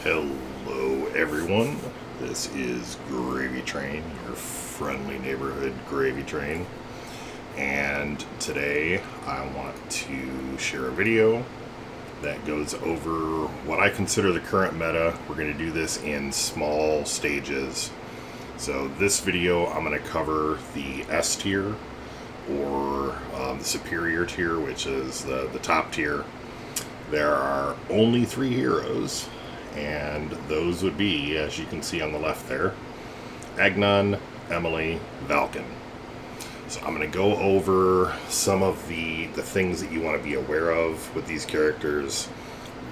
Hello everyone, this is GravyTrain, your friendly neighborhood GravyTrain, and today I want to share a video that goes over what I consider the current meta. We're going to do this in small stages. So this video I'm going to cover the S tier, or the superior tier, which is the top tier. There are only 3 heroes, and those would be, as you can see on the left there, Agnon, Emily, Valken. So I'm going to go over some of the things that you want to be aware of with these characters,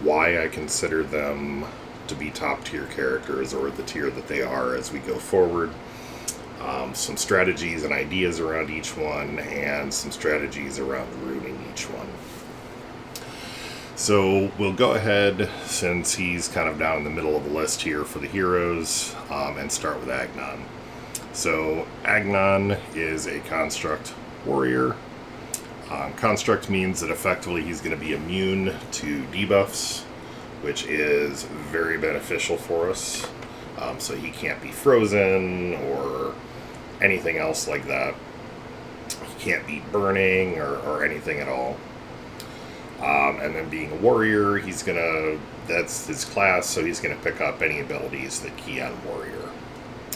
why I consider them to be top tier characters, or the tier that they are as we go forward, some strategies and ideas around each one, and some strategies around ruining each one. So we'll go ahead, since he's kind of down in the middle of the list here for the heroes, and start with Agnon. So Agnon is a construct warrior. Construct means that effectively he's going to be immune to debuffs, which is very beneficial for us. So he can't be frozen or anything else like that. He can't be burning or anything at all. And then being a warrior, that's his class, so he's going to pick up any abilities that key on warrior.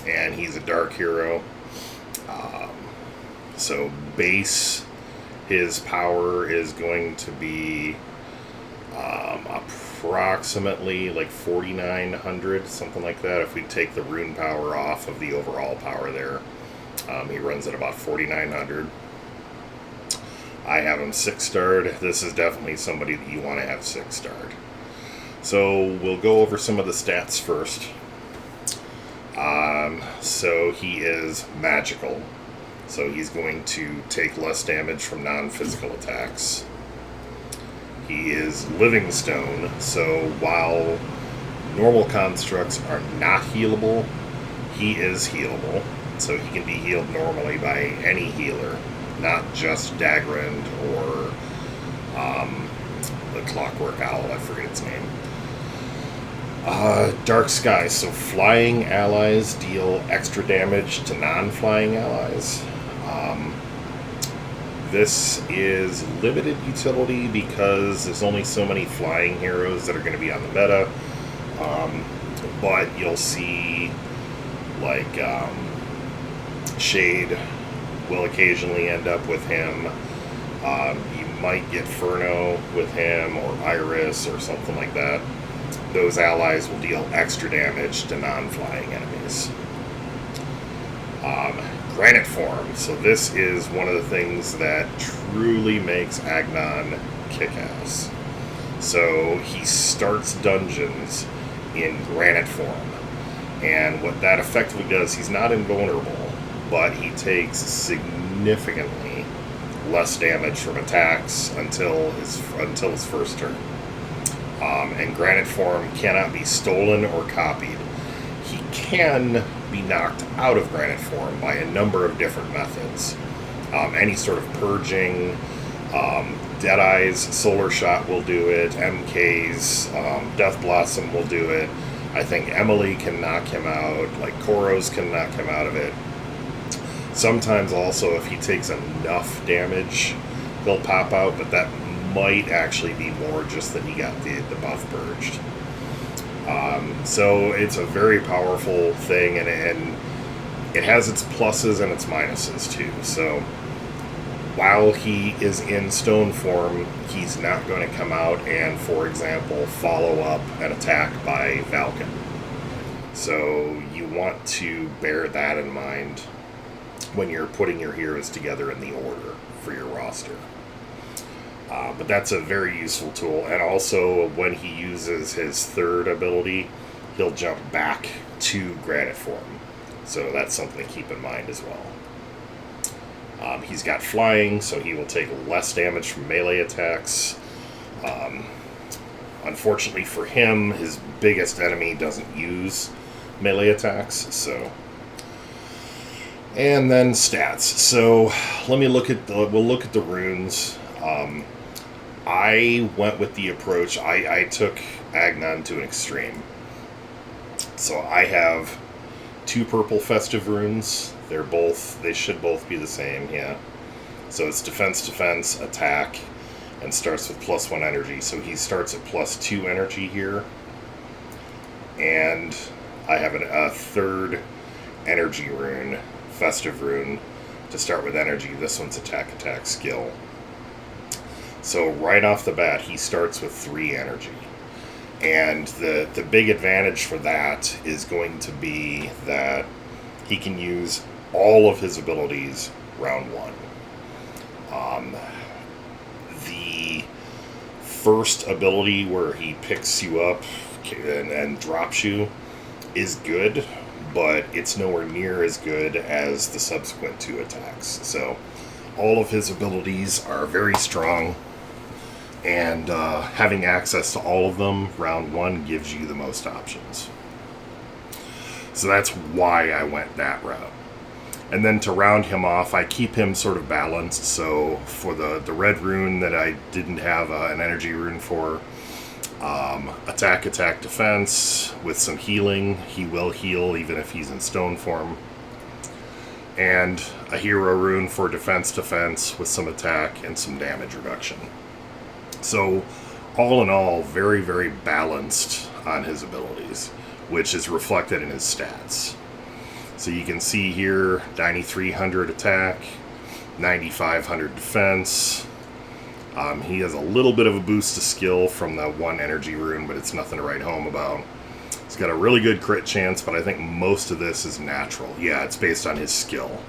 And he's a dark hero. So base, his power is going to be approximately like 4,900, something like that. If we take the rune power off of the overall power there, he runs at about 4,900. I have him 6-starred. This is definitely somebody that you want to have 6-starred. So we'll go over some of the stats first. So he is magical. So he's going to take less damage from non-physical attacks. He is living stone. So while normal constructs are not healable, he is healable. So he can be healed normally by any healer, not just Dagrind or the Clockwork Owl, I forget its name. Dark Sky, so flying allies deal extra damage to non-flying allies. This is limited utility because there's only so many flying heroes that are going to be on the meta, but you'll see like Shade will occasionally end up with him. You might get Furno with him, or Iris, or something like that. Those allies will deal extra damage to non-flying enemies. Granite form. So this is one of the things that truly makes Agnon kick-ass. So he starts dungeons in granite form. And what that effectively does, he's not invulnerable, but he takes significantly less damage from attacks until his first turn. And granite form cannot be stolen or copied. He can be knocked out of granite form by a number of different methods. Any sort of purging, Deadeye's Solar Shot will do it, MK's Death Blossom will do it. I think Emily can knock him out, like Koros can knock him out of it. Sometimes also, if he takes enough damage, he'll pop out, but that might actually be more just that he got the buff purged. So it's a very powerful thing, and it has its pluses and its minuses too. So while he is in stone form, he's not going to come out and, for example, follow up an attack by Valken. So you want to bear that in mind when you're putting your heroes together in the order for your roster. But that's a very useful tool, and also when he uses his third ability, he'll jump back to granite form. So that's something to keep in mind as well. He's got flying, so he will take less damage from melee attacks. Unfortunately for him, his biggest enemy doesn't use melee attacks, so... And then stats. So we'll look at the runes. I went with the approach, I took Agnon to an extreme. So I have 2 purple festive runes. They should both be the same, yeah. So it's defense, attack, and starts with +1 energy. So he starts at +2 energy here. And I have a 3rd energy rune, festive rune, to start with energy. This one's attack, skill. So right off the bat, he starts with 3 energy. And the big advantage for that is going to be that he can use all of his abilities round 1. The first ability where he picks you up and drops you is good, but it's nowhere near as good as the subsequent 2 attacks. So all of his abilities are very strong, and having access to all of them round 1 gives you the most options. So that's why I went that route. And then to round him off, I keep him sort of balanced. So for the red rune that I didn't have an energy rune for, attack, defense with some healing. He will heal even if he's in stone form. And a hero rune for defense with some attack and some damage reduction. So all in all, very, very balanced on his abilities, which is reflected in his stats. So you can see here, 9,300 attack, 9,500 defense. He has a little bit of a boost to skill from that 1 energy rune, but it's nothing to write home about. He's got a really good crit chance, but I think most of this is natural. Yeah, it's based on his skill.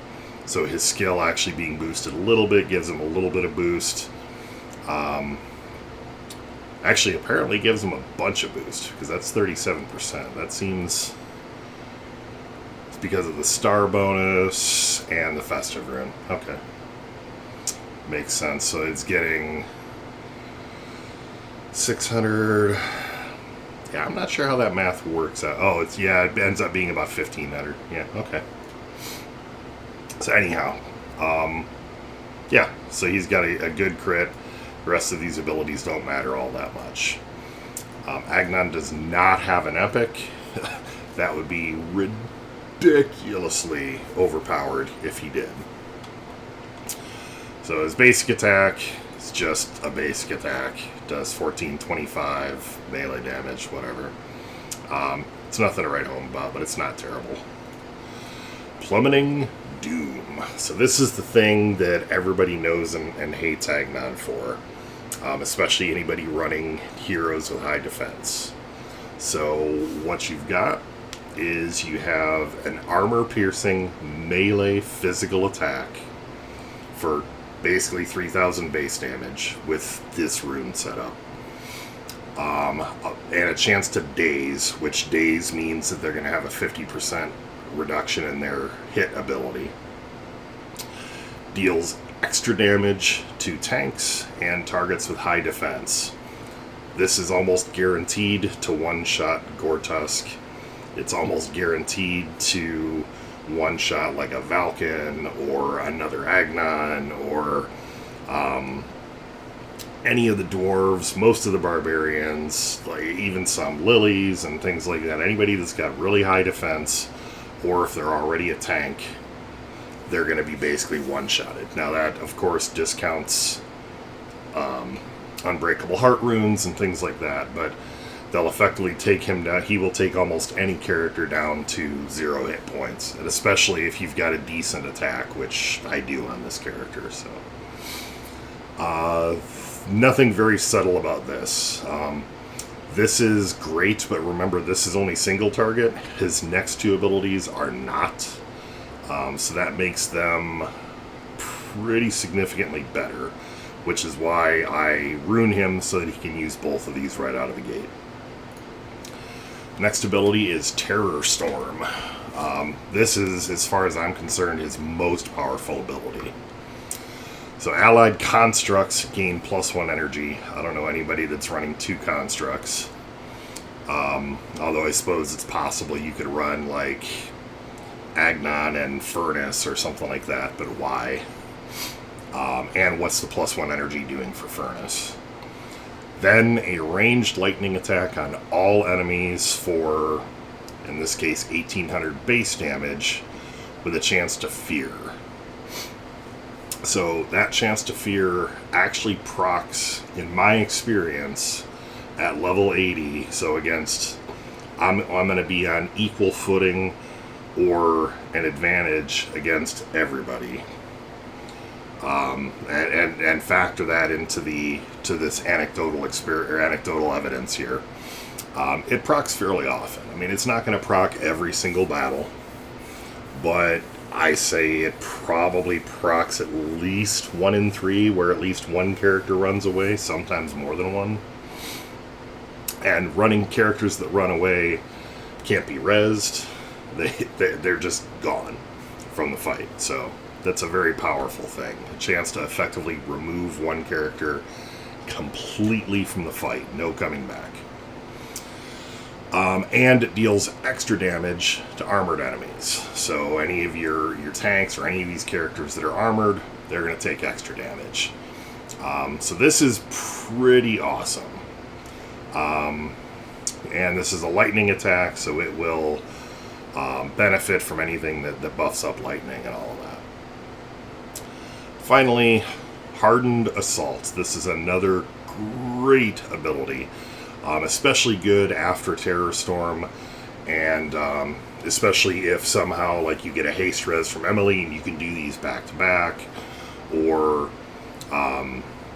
So his skill actually being boosted a little bit gives him a little bit of boost. Actually, apparently gives him a bunch of boost, because that's 37%. That seems... it's because of the star bonus and the festive rune. Okay. Makes sense. So it's getting 600... yeah, I'm not sure how that math works out. Oh, it ends up being about 1,500. Yeah, okay. So anyhow, yeah, so he's got a good crit. The rest of these abilities don't matter all that much. Agnon does not have an epic. That would be ridiculously overpowered if he did. So his basic attack is just a basic attack. Does 1425 melee damage, whatever. It's nothing to write home about, but it's not terrible. Plummeting Doom. So this is the thing that everybody knows and hates Agnon for. Especially anybody running heroes with high defense. So what you've got is you have an armor-piercing melee physical attack for basically 3,000 base damage with this rune set up. And a chance to daze, which daze means that they're going to have a 50% reduction in their hit ability. Deals extra damage to tanks and targets with high defense. This is almost guaranteed to one-shot Gortusk. It's almost guaranteed to one-shot like a Valken or another Agnon or any of the dwarves, most of the barbarians, like even some lilies and things like that. Anybody that's got really high defense, or if they're already a tank, they're going to be basically one-shotted. Now that, of course, discounts Unbreakable Heart runes and things like that, but they'll effectively take him down. He will take almost any character down to 0 hit points, and especially if you've got a decent attack, which I do on this character. So nothing very subtle about this. This is great, but remember, this is only single target. His next 2 abilities are not. So that makes them pretty significantly better, which is why I rune him so that he can use both of these right out of the gate. Next ability is Terror Storm. This is, as far as I'm concerned, his most powerful ability. So allied constructs gain +1 energy. I don't know anybody that's running 2 constructs. Although I suppose it's possible you could run like Agnon and Furnace or something like that, but why? And what's the +1 energy doing for Furnace? Then a ranged lightning attack on all enemies for in this case 1800 base damage, with a chance to fear. So that chance to fear actually procs, in my experience, at level 80. So against, I'm going to be on equal footing or an advantage against everybody. And factor that into this anecdotal evidence here. It procs fairly often. I mean, it's not going to proc every single battle, but I say it probably procs at least 1 in 3, where at least one character runs away, sometimes more than one. And running characters that run away can't be rezzed. They're just gone from the fight. So that's a very powerful thing. A chance to effectively remove one character completely from the fight. No coming back. And it deals extra damage to armored enemies. So any of your tanks or any of these characters that are armored, they're going to take extra damage. So this is pretty awesome. And this is a lightning attack, so it will benefit from anything that buffs up lightning and all of that. Finally, Hardened Assault. This is another great ability. Especially good after Terror Storm, and especially if somehow like you get a haste res from Emily and you can do these back to back, or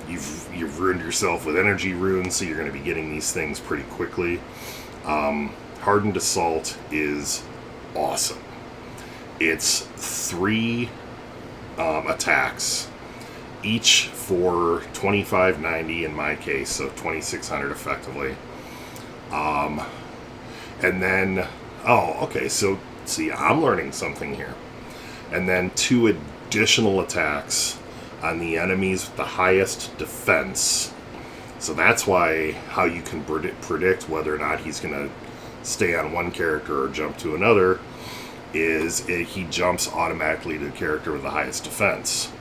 you've ruined yourself with energy runes, so you're going to be getting these things pretty quickly. Hardened Assault is awesome. It's 3 attacks, each for 2590 in my case, so 2600 effectively. And then, okay, so see, I'm learning something here. And then 2 additional attacks on the enemies with the highest defense. So that's how you can predict whether or not he's going to stay on one character or jump to another, is he jumps automatically to the character with the highest defense.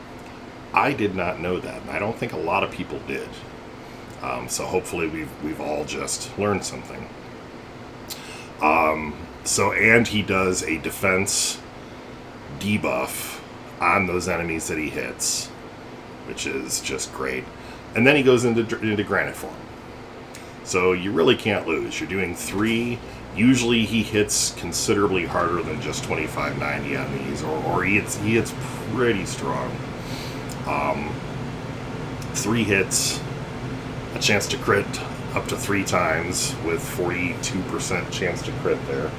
I did not know that, and I don't think a lot of people did. So hopefully we've all just learned something. And he does a defense debuff on those enemies that he hits, which is just great. And then he goes into granite form. So you really can't lose. You're doing 3. Usually he hits considerably harder than just 2590 on these, or he hits pretty strong. 3 hits, a chance to crit up to 3 times with 42% chance to crit there,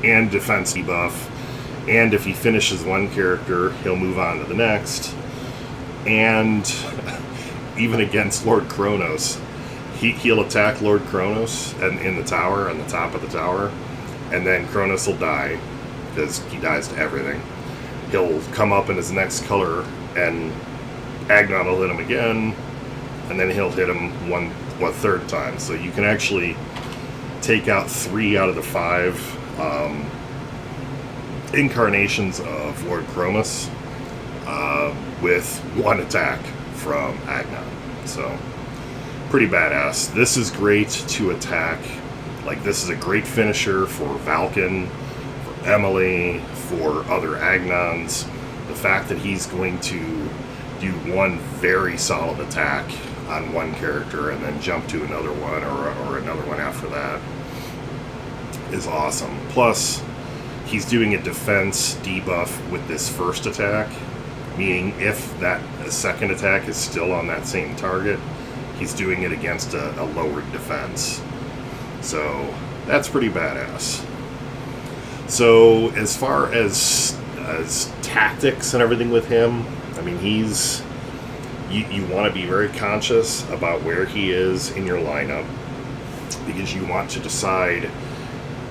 and defense debuff. And if he finishes one character, he'll move on to the next. And even against Lord Kronos, he'll attack Lord Kronos in the tower, on the top of the tower, and then Kronos will die because he dies to everything. He'll come up in his next color, and Agnon will hit him again, and then he'll hit him one third time. So you can actually take out 3 out of the 5 incarnations of Lord Kronos with 1 attack from Agnon. So pretty badass. This is great to attack. Like, this is a great finisher for Valken, for Emily, for other Agnons. The fact that he's going to do 1 very solid attack on one character and then jump to another one, or another one after that, is awesome. Plus, he's doing a defense debuff with this first attack, meaning if that second attack is still on that same target, he's doing it against a lowered defense. So that's pretty badass. So as far as tactics and everything with him, I mean, you want to be very conscious about where he is in your lineup, because you want to decide,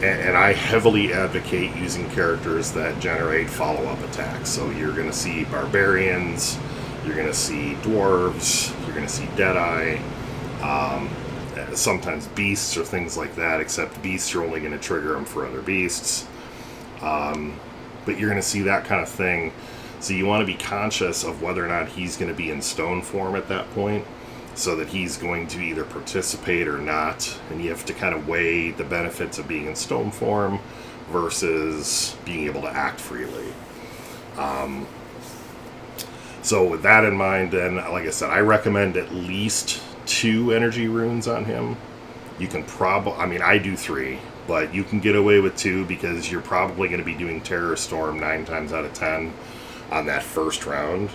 and I heavily advocate using characters that generate follow-up attacks. So you're going to see barbarians, you're going to see dwarves, you're going to see Deadeye, sometimes beasts or things like that, except beasts you're only going to trigger them for other beasts. But you're going to see that kind of thing. So you want to be conscious of whether or not he's going to be in stone form at that point. so that he's going to either participate or not, and you have to kind of weigh the benefits of being in stone form versus being able to act freely. So with that in mind, then, like I said, I recommend at least 2 energy runes on him. You can probably, I mean, I do 3, but you can get away with 2 because you're probably going to be doing Terror Storm 9 times out of 10 on that first round.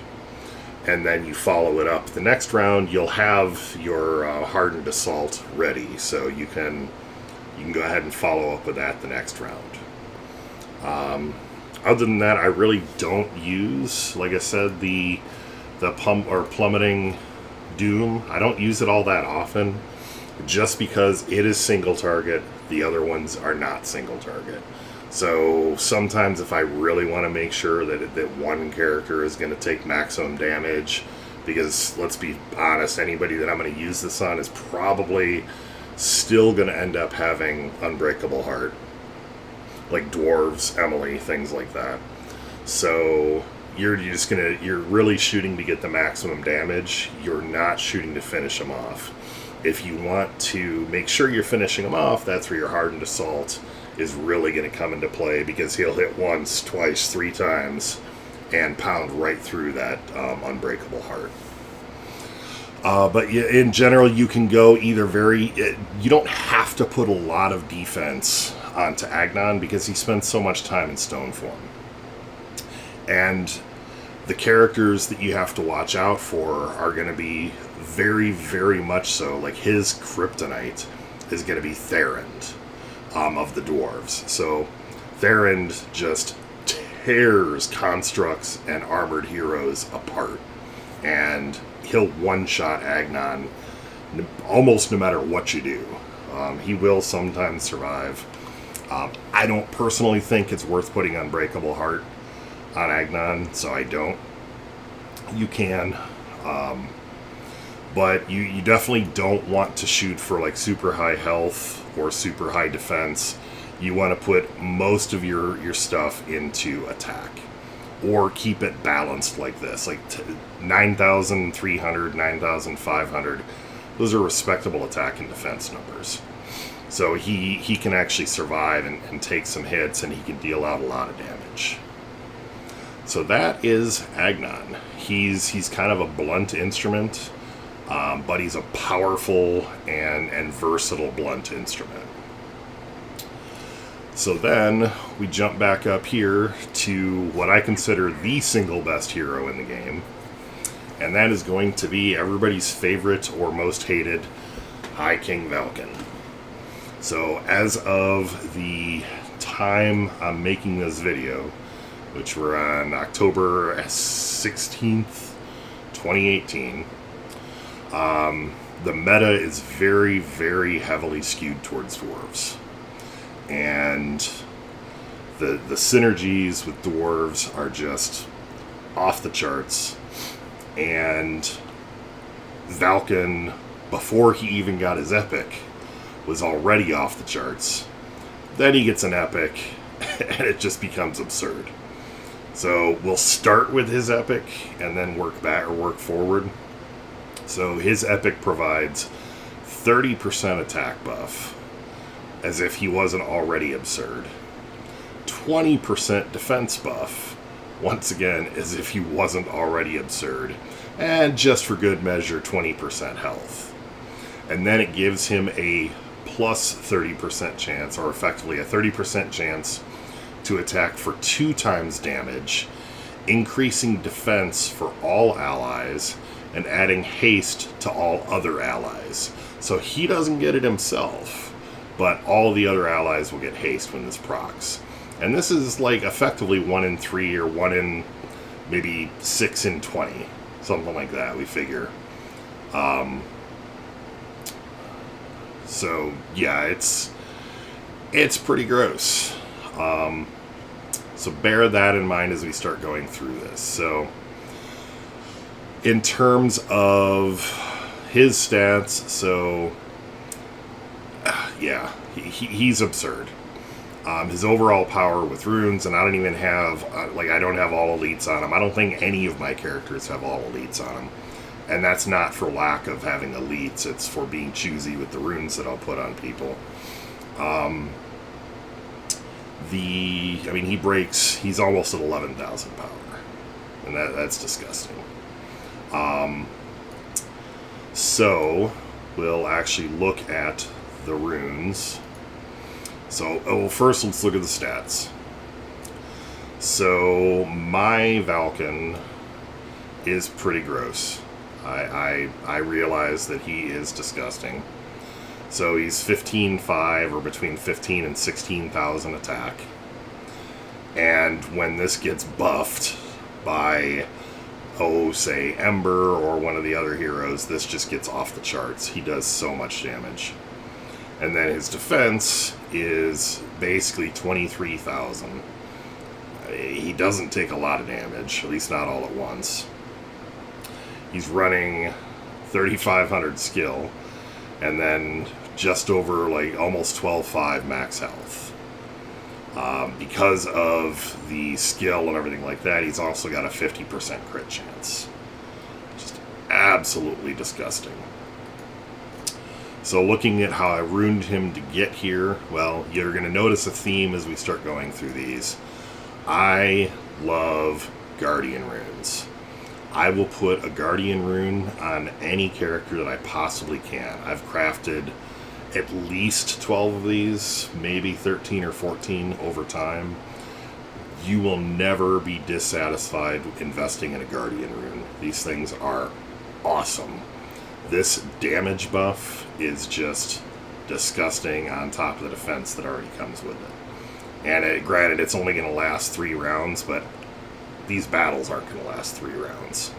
And then you follow it up. The next round, you'll have your Hardened Assault ready, so you can go ahead and follow up with that the next round. Other than that, I really don't use, like I said, the pump or plummeting doom. I don't use it all that often, just because it is single target. The other ones are not single target. So sometimes if I really want to make sure that one character is going to take maximum damage, because let's be honest, anybody that I'm going to use this on is probably still going to end up having Unbreakable Heart. Like dwarves, Emily, things like that. So you're really shooting to get the maximum damage. You're not shooting to finish them off. If you want to make sure you're finishing them off, that's where your Hardened Assault is really going to come into play, because he'll hit once, twice, 3 times and pound right through that Unbreakable Heart. But in general, you can go either you don't have to put a lot of defense onto Agnon because he spends so much time in stone form. And the characters that you have to watch out for are going to be very, very much so. Like his kryptonite is going to be Therend of the dwarves. So Therend just tears constructs and armored heroes apart. And he'll one-shot Agnon almost no matter what you do. He will sometimes survive. I don't personally think it's worth putting Unbreakable Heart on Agnon, so I don't. You can. But you definitely don't want to shoot for like super high health or super high defense. You want to put most of your stuff into attack. Or keep it balanced like this, like 9,300, 9,500. Those are respectable attack and defense numbers. So he can actually survive and take some hits, and he can deal out a lot of damage. So that is Agnon. He's kind of a blunt instrument, but he's a powerful and versatile blunt instrument. So then we jump back up here to what I consider the single best hero in the game, and that is going to be everybody's favorite or most hated High King Valken. So as of the time I'm making this video, which we're on October 16th, 2018, the meta is very, very heavily skewed towards dwarves. And the synergies with dwarves are just off the charts. And Valken, before he even got his epic, was already off the charts. Then he gets an epic, and it just becomes absurd. So we'll start with his epic, and then work back or work forward. So his epic provides 30% attack buff, as if he wasn't already absurd. 20% defense buff, once again, as if he wasn't already absurd. And just for good measure, 20% health. And then it gives him a plus 30% chance, or effectively a 30% chance, to attack for 2 times damage, increasing defense for all allies, and adding haste to all other allies. So he doesn't get it himself, but all the other allies will get haste when this procs. And this is like effectively 1 in 3 or 1 in maybe 6 in 20. Something like that, we figure. So yeah, it's pretty gross. So bear that in mind as we start going through this. So in terms of his stats, so yeah, he's absurd. His overall power with runes, and I don't even have, I don't have all elites on him. I don't think any of my characters have all elites on him. And that's not for lack of having elites, it's for being choosy with the runes that I'll put on people. He's almost at 11,000 power. And that's disgusting. So, we'll actually look at the runes. So, first let's look at the stats. So, my Valken is pretty gross. I realize that he is disgusting. So he's 15,500 or between 15 and 16,000 attack. And when this gets buffed by, say, Ember or one of the other heroes, this just gets off the charts. He does so much damage. And then his defense is basically 23,000. He doesn't take a lot of damage, at least not all at once. He's running 3,500 skill, and then just over almost 12,500 max health. Because of the skill and everything like that, he's also got a 50% crit chance. Just absolutely disgusting. So looking at how I ruined him to get here, well, you're going to notice a theme as we start going through these. I love Guardian runes. I will put a Guardian rune on any character that I possibly can. I've crafted at least 12 of these, maybe 13 or 14 over time. You will never be dissatisfied investing in a Guardian rune. These things are awesome. This damage buff is just disgusting on top of the defense that already comes with it. And granted, it's only going to last 3 rounds, but these battles aren't going to last 3 rounds.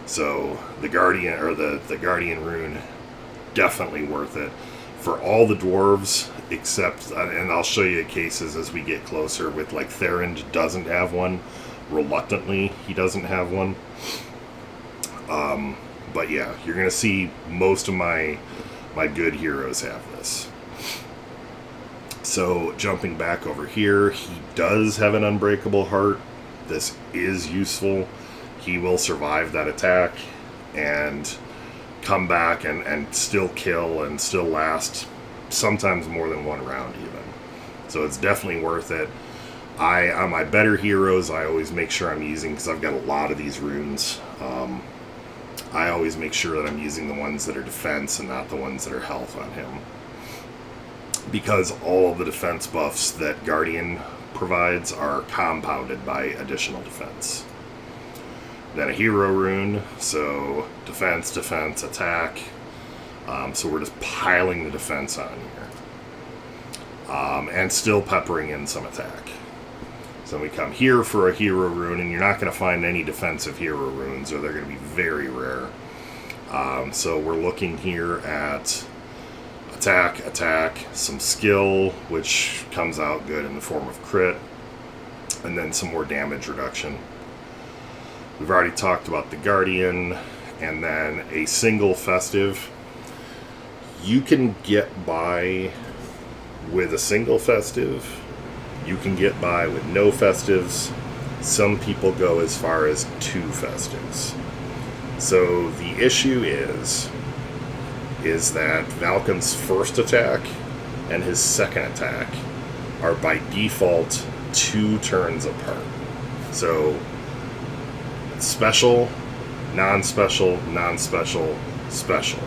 So the Guardian or the Guardian rune, definitely worth it for all the dwarves except, and I'll show you cases as we get closer with Therend doesn't have one. Reluctantly, he doesn't have one. But yeah, you're going to see most of my good heroes have this. So jumping back over here, he does have an unbreakable heart. This is useful. He will survive that attack and come back and still kill and still last sometimes more than 1 round even. So it's definitely worth it. On my better heroes, I always make sure I'm using, because I've got a lot of these runes, I always make sure that I'm using the ones that are defense and not the ones that are health on him. Because all of the defense buffs that Guardian provides are compounded by additional defense. Then a hero rune, so defense, attack. So we're just piling the defense on here. And still peppering in some attack. So we come here for a hero rune, and you're not going to find any defensive hero runes, or they're going to be very rare. So we're looking here at attack, some skill, which comes out good in the form of crit, and then some more damage reduction. We've already talked about the Guardian, and then a single festive. You can get by with a single festive. You can get by with no festives. Some people go as far as 2 festives. So the issue is that Valken's first attack and his second attack are by default 2 turns apart. So special, non-special, non-special, special.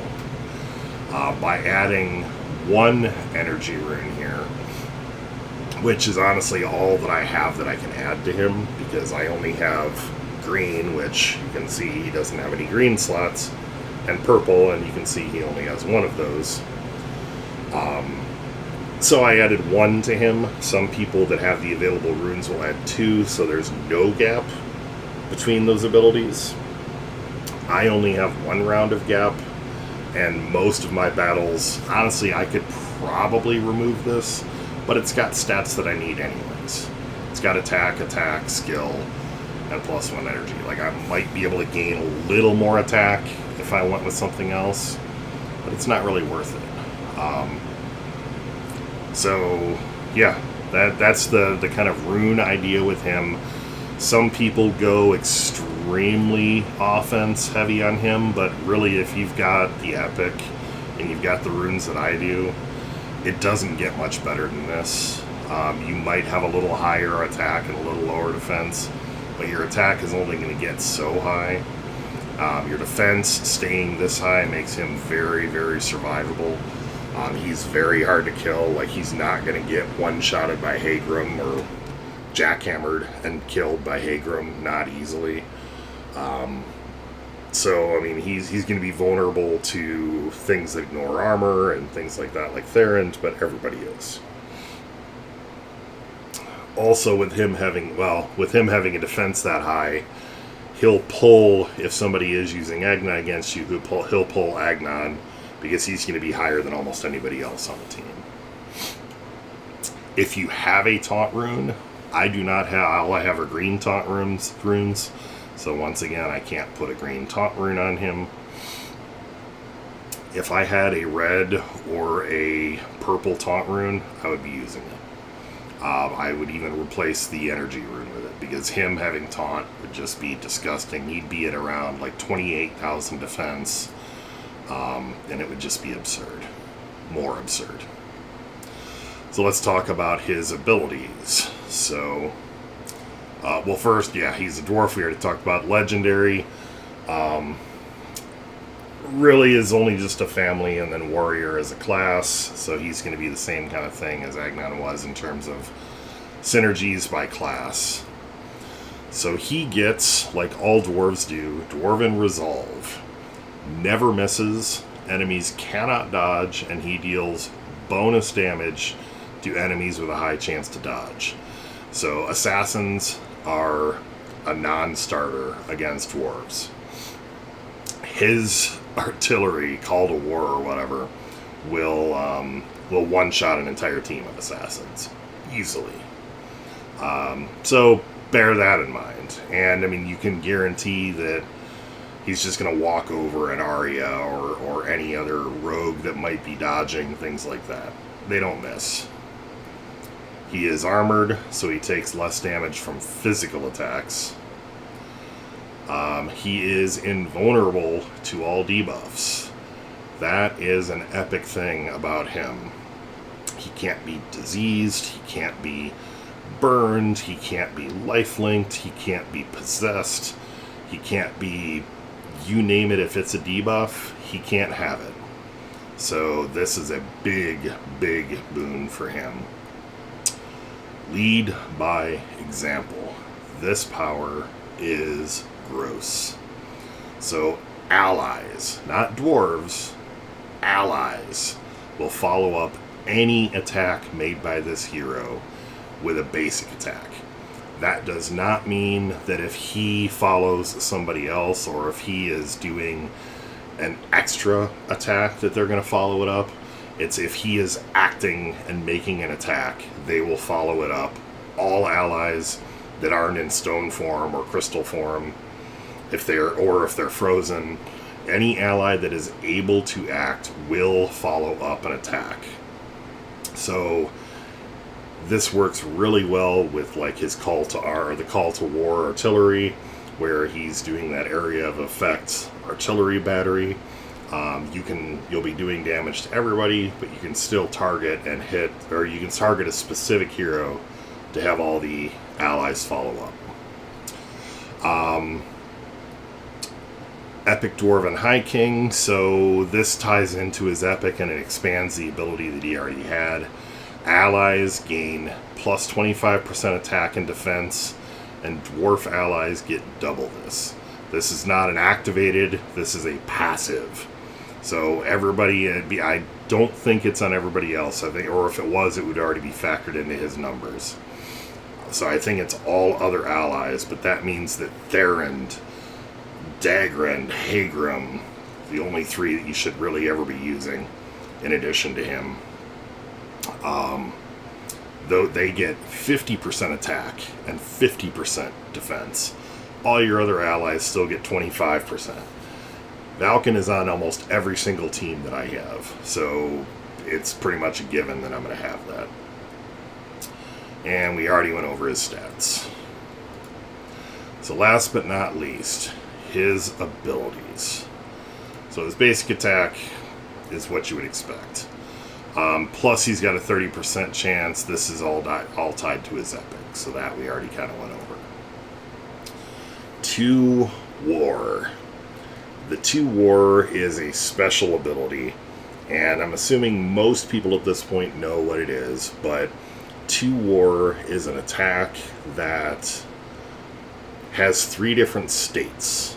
By adding 1 energy rune here, which is honestly all that I have that I can add to him, because I only have green, which you can see he doesn't have any green slots, and purple, and you can see he only has 1 of those. So I added 1 to him. Some people that have the available runes will add 2, so there's no gap between those abilities. I only have 1 round of gap, and most of my battles, honestly, I could probably remove this, but it's got stats that I need anyways. It's got attack, skill, and +1 energy. I might be able to gain a little more attack if I went with something else, but it's not really worth it. So yeah, that's the kind of rune idea with him. Some people go extremely extremely offense heavy on him, but really if you've got the epic and you've got the runes that I do, it doesn't get much better than this. You might have a little higher attack and a little lower defense, but your attack is only going to get so high. Your defense staying this high makes him very, very survivable. He's very hard to kill. Like, he's not going to get one-shotted by Hagrum or jackhammered and killed by Hagrum, not easily. So, I mean, he's going to be vulnerable to things that ignore armor and things like that, like Therend, but everybody is. Also, with him having a defense that high, he'll pull, if somebody is using Agnon against you, he'll pull Agnon, because he's going to be higher than almost anybody else on the team. If you have a taunt rune, I do not have, all I have are green taunt runes, so once again, I can't put a green taunt rune on him. If I had a red or a purple taunt rune, I would be using it. I would even replace the energy rune with it, because him having taunt would just be disgusting. He'd be at around like 28,000 defense, and it would just be absurd. More absurd. So let's talk about his abilities. So, well, first, yeah, he's a dwarf. We already talked about legendary. Really is only just a family, and then warrior as a class. So he's going to be the same kind of thing as Agnon was in terms of synergies by class. So he gets, like all dwarves do, Dwarven Resolve. Never misses. Enemies cannot dodge, and he deals bonus damage to enemies with a high chance to dodge. So assassins are a non-starter against dwarves. His artillery, Call to War or whatever, will one-shot an entire team of assassins easily. So bear that in mind. And I mean, you can guarantee that he's just going to walk over an Arya or any other rogue that might be dodging, things like that. They don't miss. He is armored, so he takes less damage from physical attacks. He is invulnerable to all debuffs. That is an epic thing about him. He can't be diseased, he can't be burned, he can't be life-linked, he can't be possessed, he can't be, you name it, if it's a debuff, he can't have it. So this is a big, big boon for him. Lead by example. This power is gross. So allies, not dwarves, allies will follow up any attack made by this hero with a basic attack. That does not mean that if he follows somebody else or if he is doing an extra attack that they're going to follow it up. It's if he is acting and making an attack, they will follow it up. All allies that aren't in stone form or crystal form, if they're frozen, any ally that is able to act will follow up an attack. So this works really well with like his the call to war artillery, where he's doing that area of effect artillery battery. You'll be doing damage to everybody, but you can still target and hit, or you can target a specific hero to have all the allies follow up. Epic Dwarven High King, so this ties into his epic and it expands the ability that he already had. Allies gain plus 25% attack and defense, and dwarf allies get double this. This is not an activated, this is a passive. So everybody, I don't think it's on everybody else. I think, or if it was, it would already be factored into his numbers. So I think it's all other allies, but that means that Therend, Dagran, Hagrum, the only three that you should really ever be using in addition to him. Though they get 50% attack and 50% defense. All your other allies still get 25%. Valken is on almost every single team that I have, so it's pretty much a given that I'm going to have that. And we already went over his stats. So last but not least, his abilities. So his basic attack is what you would expect. Plus he's got a 30% chance. This is all tied to his epic, so that we already kind of went over. 2 War. The 2 War is a special ability, and I'm assuming most people at this point know what it is, but 2 War is an attack that has 3 different states.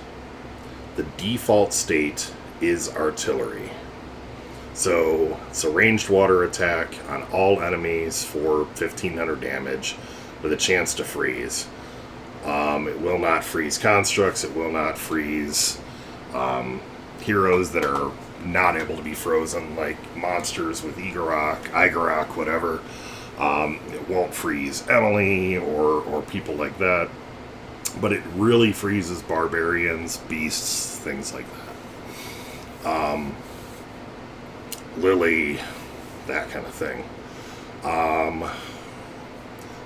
The default state is artillery. So it's a ranged water attack on all enemies for 1500 damage with a chance to freeze. It will not freeze constructs. It will not freeze heroes that are not able to be frozen, like monsters with Igorok, whatever. It won't freeze Emily or people like that. But it really freezes barbarians, beasts, things like that. Lily, that kind of thing.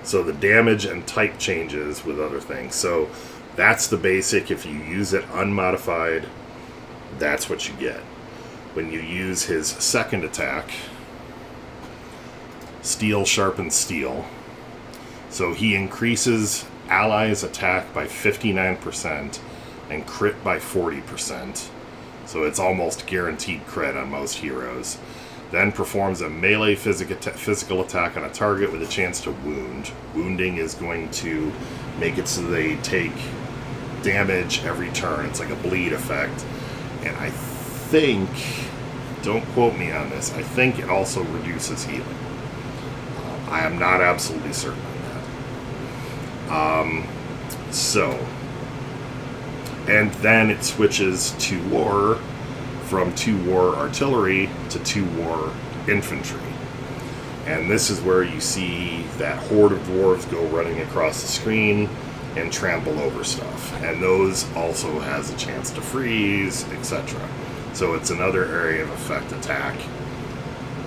So the damage and type changes with other things. So that's the basic. If you use it unmodified, that's what you get. When you use his second attack, Steel sharpens steel. So he increases allies' attack by 59% and crit by 40%. So it's almost guaranteed crit on most heroes. Then performs a melee physical attack on a target with a chance to wound. Wounding is going to make it so they take damage every turn. It's like a bleed effect. And I think, don't quote me on this, I think it also reduces healing. I am not absolutely certain on that. And then it switches to war from 2 War artillery to 2 War infantry. And this is where you see that horde of dwarves go running across the screen and trample over stuff. And those also has a chance to freeze, etc. So it's another area of effect attack.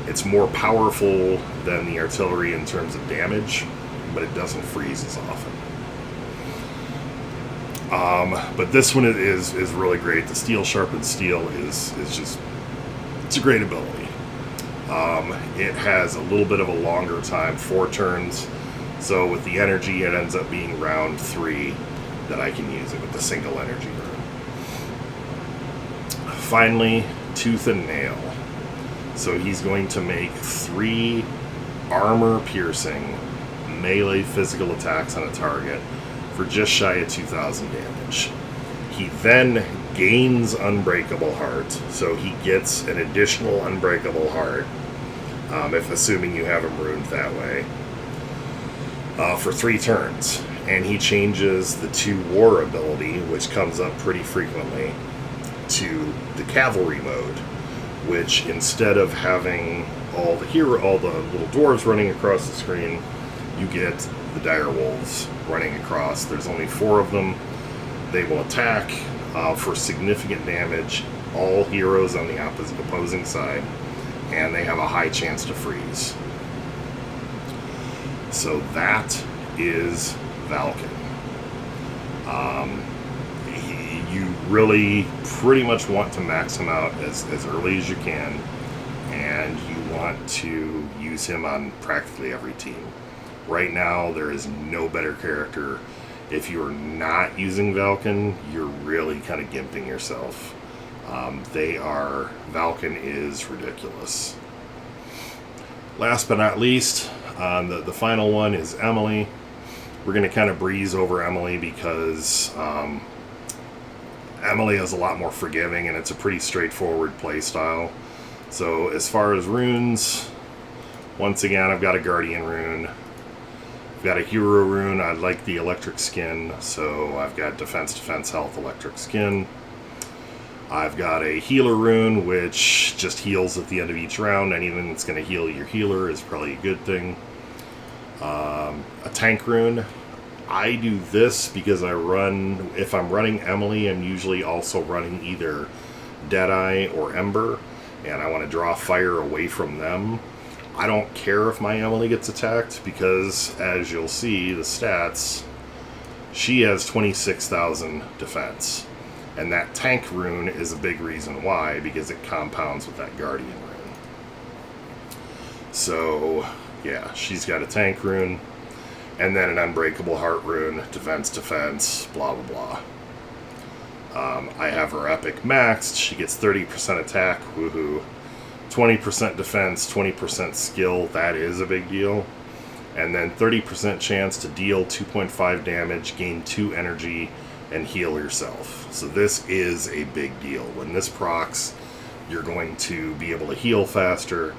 It's more powerful than the artillery in terms of damage, but it doesn't freeze as often. But this one is really great. The steel sharpens steel is just, it's a great ability. It has a little bit of a longer time, 4 turns. So with the energy, it ends up being round 3 that I can use it with the single energy rune. Finally, Tooth and Nail. So he's going to make 3 armor-piercing melee physical attacks on a target for just shy of 2,000 damage. He then gains Unbreakable Heart, so he gets an additional Unbreakable Heart, if assuming you have him ruined that way, for 3 turns. And he changes the 2 War ability, which comes up pretty frequently, to the Cavalry mode, which instead of having all the little dwarves running across the screen, you get the dire wolves running across. There's only 4 of them. They will attack for significant damage all heroes on the opposing side, and they have a high chance to freeze. So that is Valken. You really pretty much want to max him out as early as you can, and you want to use him on practically every team. Right now, there is no better character. If you're not using Valken, you're really kind of gimping yourself. Valken is ridiculous. Last but not least, the final one is Emily. We're going to kind of breeze over Emily because Emily is a lot more forgiving and it's a pretty straightforward play style. So as far as runes, once again, I've got a Guardian rune. I've got a hero rune. I like the electric skin, so I've got defense, health, electric skin. I've got a healer rune, which just heals at the end of each round. Anything that's going to heal your healer is probably a good thing. A tank rune. I do this because if I'm running Emily, I'm usually also running either Deadeye or Ember, and I want to draw fire away from them. I don't care if my Emily gets attacked because, as you'll see, the stats, She has 26,000 defense. And that tank rune is a big reason why, because it compounds with that guardian rune. So, yeah, she's got a tank rune, and then an unbreakable heart rune, defense, blah, blah, blah. I have her epic maxed. She gets 30% attack, woohoo. 20% defense, 20% skill, that is a big deal. And then 30% chance to deal 2.5 damage, gain 2 energy, and heal yourself. So this is a big deal. When this procs, you're going to be able to heal faster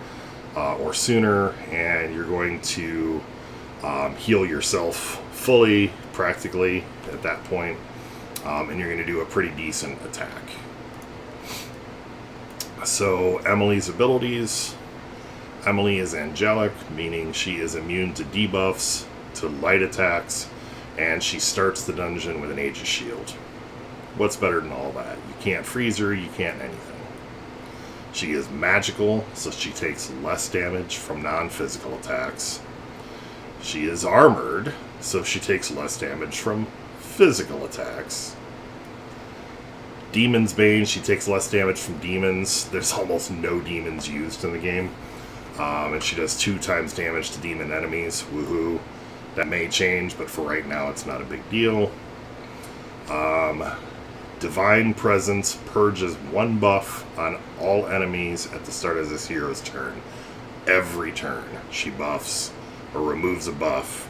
or sooner, and you're going to heal yourself fully, practically, at that point. And you're going to do a pretty decent attack. So Emily's abilities. Emily is angelic, meaning she is immune to debuffs, to light attacks, and she starts the dungeon with an Aegis shield. What's better than all that? You can't freeze her, you can't anything. She is magical, so she takes less damage from non-physical attacks. She is armored, so she takes less damage from physical attacks. Demon's Bane, she takes less damage from demons. There's almost no demons used in the game. And she does 2 times damage to demon enemies. Woohoo. That may change, but for right now it's not a big deal. Divine Presence purges 1 buff on all enemies at the start of this hero's turn. Every turn she buffs or removes a buff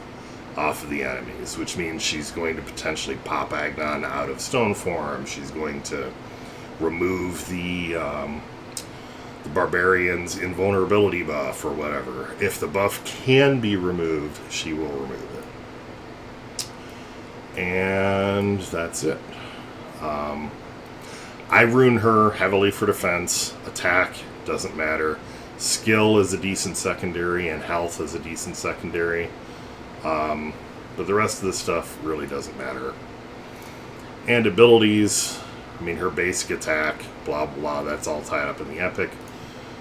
off of the enemies, which means she's going to potentially pop Agnon out of stone form. She's going to remove the barbarian's invulnerability buff or whatever. If the buff can be removed, she will remove it. And that's it. I rune her heavily for defense. Attack doesn't matter. Skill is a decent secondary, and health is a decent secondary. But the rest of this stuff really doesn't matter. And abilities, I mean, her basic attack, blah, blah, that's all tied up in the epic.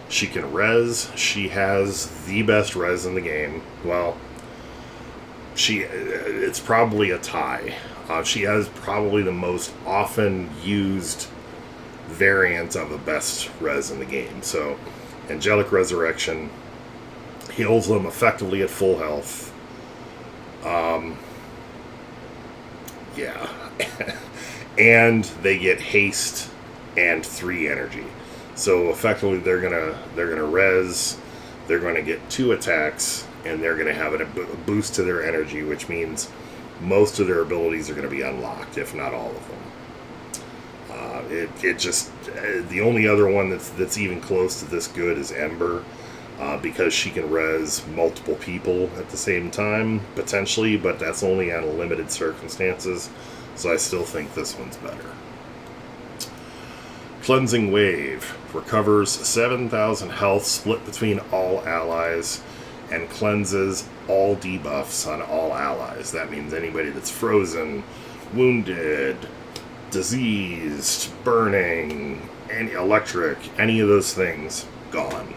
She can res. She has the best res in the game. Well, it's probably a tie. She has probably the most often used variant of the best res in the game. So, Angelic Resurrection heals them effectively at full health. Yeah. And they get haste and 3 energy. So effectively they're gonna res, they're gonna get 2 attacks, and they're gonna have a boost to their energy, which means most of their abilities are gonna be unlocked, if not all of them. The only other one that's even close to this good is Ember. Because she can res multiple people at the same time, potentially, but that's only on limited circumstances, so I still think this one's better. Cleansing Wave recovers 7,000 health split between all allies and cleanses all debuffs on all allies. That means anybody that's frozen, wounded, diseased, burning, any electric, any of those things, gone.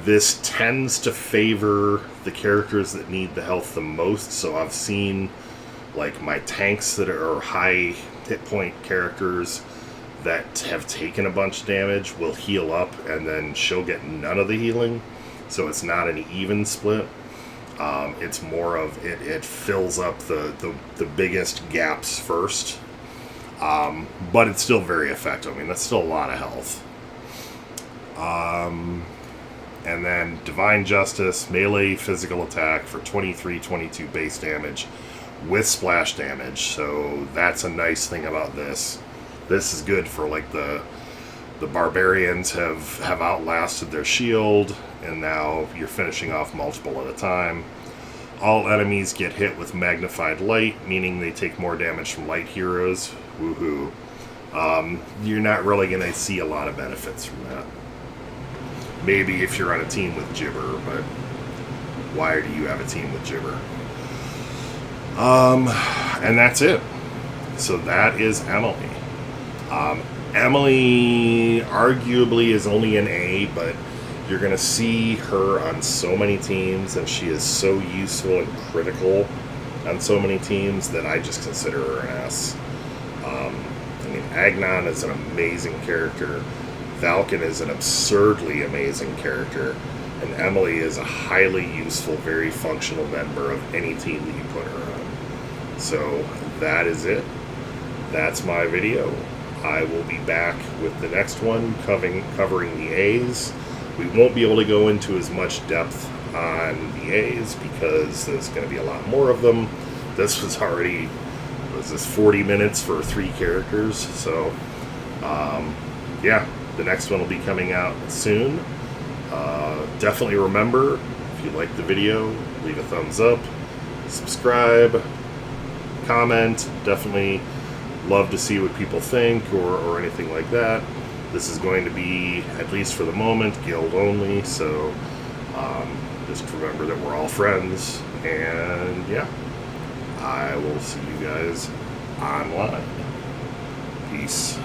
This tends to favor the characters that need the health the most, so I've seen like my tanks that are high hit point characters that have taken a bunch of damage will heal up, and then she'll get none of the healing, so it's not an even split. It's more of it fills up the biggest gaps first, but it's still very effective. I mean, that's still a lot of health. And then Divine Justice, melee physical attack for 23-22 base damage with splash damage. So that's a nice thing about this. This is good for like the barbarians have outlasted their shield, and now you're finishing off multiple at a time. All enemies get hit with magnified light, meaning they take more damage from light heroes. Woohoo. You're not really going to see a lot of benefits from that. Maybe if you're on a team with Gibber, but why do you have a team with Gibber? And that's it. So that is Emily. Emily arguably is only an A, but you're going to see her on so many teams, and she is so useful and critical on so many teams that I just consider her an S. I mean, Agnon is an amazing character. Falcon is an absurdly amazing character. And Emily is a highly useful, very functional member of any team that you put her on. So that is it. That's my video. I will be back with the next one covering the A's. We won't be able to go into as much depth on the A's because there's going to be a lot more of them. This was already, was this 40 minutes for 3 characters? So, yeah, the next one will be coming out soon. Definitely remember, if you like the video, leave a thumbs up, subscribe, comment. Definitely love to see what people think or anything like that. This is going to be, at least for the moment, guild only, so just remember that we're all friends, and yeah, I will see you guys online. Peace.